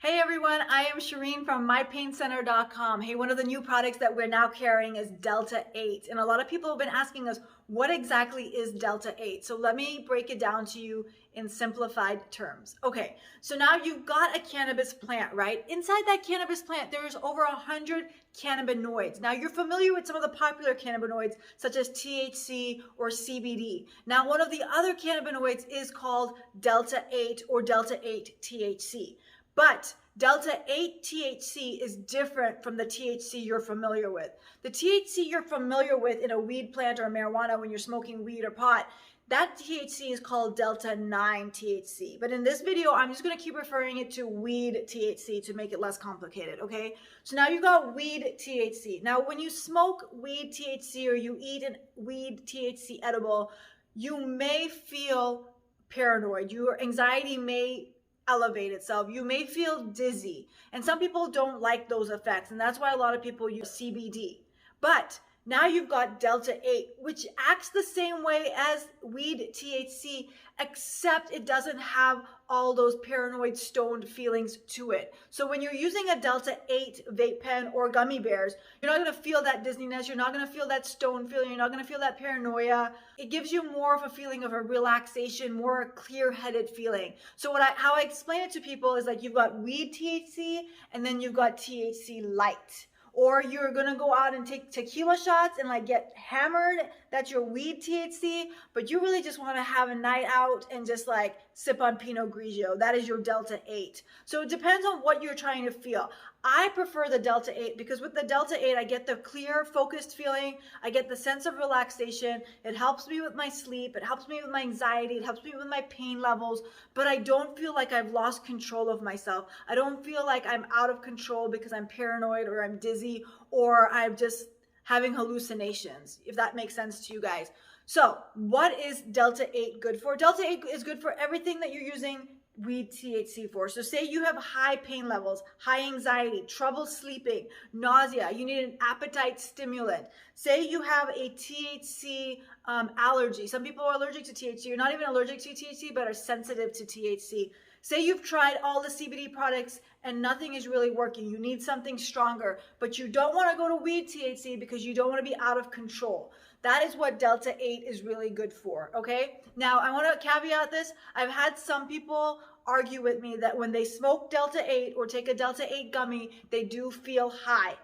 Hey everyone, I am Shireen from mypaincenter.com. Hey, one of the new products that we're now carrying is Delta-8. And a lot of people have been asking us, what exactly is Delta-8? So let me break it down to you in simplified terms. Okay, so now you've got a cannabis plant, right? Inside that cannabis plant, there's over 100 cannabinoids. Now you're familiar with some of the popular cannabinoids such as THC or CBD. Now one of the other cannabinoids is called Delta-8 or Delta-8 THC. But Delta-8 THC is different from the THC you're familiar with. The THC you're familiar with in a weed plant or marijuana when you're smoking weed or pot, that THC is called Delta-9 THC. But in this video, I'm just going to keep referring it to weed THC to make it less complicated, okay? So now you got weed THC. Now when you smoke weed THC or you eat a weed THC edible, you may feel paranoid. Your anxiety may elevate itself. You may feel dizzy, and some people don't like those effects, and that's why a lot of people use CBD. But now you've got Delta-8, which acts the same way as weed THC, except it doesn't have all those paranoid stoned feelings to it. So when you're using a Delta-8 vape pen or gummy bears, you're not going to feel that dizziness, you're not going to feel that stone feeling, you're not going to feel that paranoia. It gives you more of a feeling of a relaxation, more clear-headed feeling. So how I explain it to people is like you've got weed THC and then you've got THC light. Or you're gonna go out and take tequila shots and like get hammered. That's your weed THC, but you really just wanna have a night out and just like sip on Pinot Grigio. That is your Delta-8. So it depends on what you're trying to feel. I prefer the Delta-8 because with the Delta-8, I get the clear, focused feeling. I get the sense of relaxation. It helps me with my sleep. It helps me with my anxiety. It helps me with my pain levels, but I don't feel like I've lost control of myself. I don't feel like I'm out of control because I'm paranoid or I'm dizzy or I'm just having hallucinations, if that makes sense to you guys. So what is Delta-8 good for? Delta-8 is good for everything that you're using weed THC for. So say you have high pain levels, high anxiety, trouble sleeping, nausea, you need an appetite stimulant. Say you have a THC allergy. Some people are allergic to THC. You're not even allergic to THC, but are sensitive to THC. Say you've tried all the CBD products and nothing is really working. You need something stronger, but you don't want to go to weed THC because you don't want to be out of control. That is what Delta-8 is really good for, okay? Now, I want to caveat this. I've had some people argue with me that when they smoke Delta-8 or take a Delta-8 gummy, they do feel high.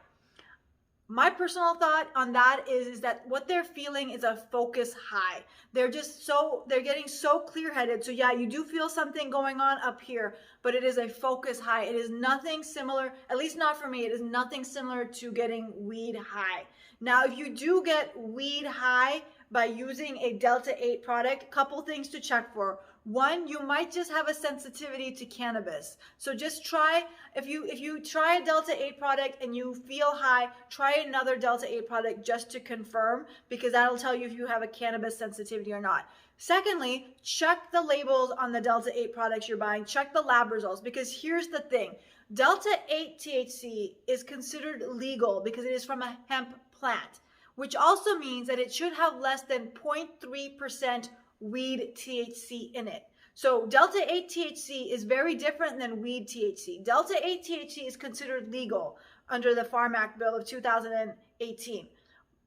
My personal thought on that is that what they're feeling is a focus high. They're getting so clear-headed. So yeah, you do feel something going on up here, but it is a focus high. It is nothing similar, at least not for me, it is nothing similar to getting weed high. Now, if you do get weed high by using a Delta-8 product, couple things to check for. One, you might just have a sensitivity to cannabis. So just try, if you try a Delta-8 product and you feel high, try another Delta-8 product just to confirm, because that'll tell you if you have a cannabis sensitivity or not. Secondly, check the labels on the Delta-8 products you're buying. Check the lab results, because here's the thing. Delta-8 THC is considered legal because it is from a hemp plant, which also means that it should have less than 0.3% weed THC in it. So Delta-8 THC is very different than weed THC. Delta-8 THC is considered legal under the Farm Act Bill of 2018,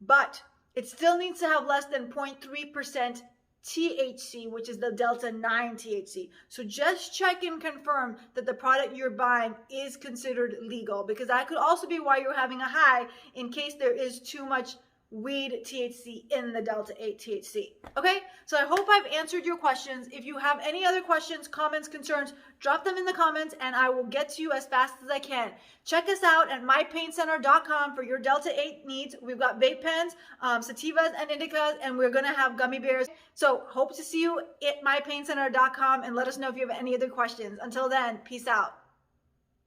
but it still needs to have less than 0.3% THC, which is the Delta-9 THC. So just check and confirm that the product you're buying is considered legal, because that could also be why you're having a high, in case there is too much weed THC in the Delta-8 THC. Okay, so I hope I've answered your questions. If you have any other questions, comments, concerns, drop them in the comments and I will get to you as fast as I can. Check us out at mypaincenter.com for your Delta-8 needs. We've got vape pens, sativas and indicas, and we're gonna have gummy bears. So hope to see you at mypaincenter.com and let us know if you have any other questions. Until then, peace out.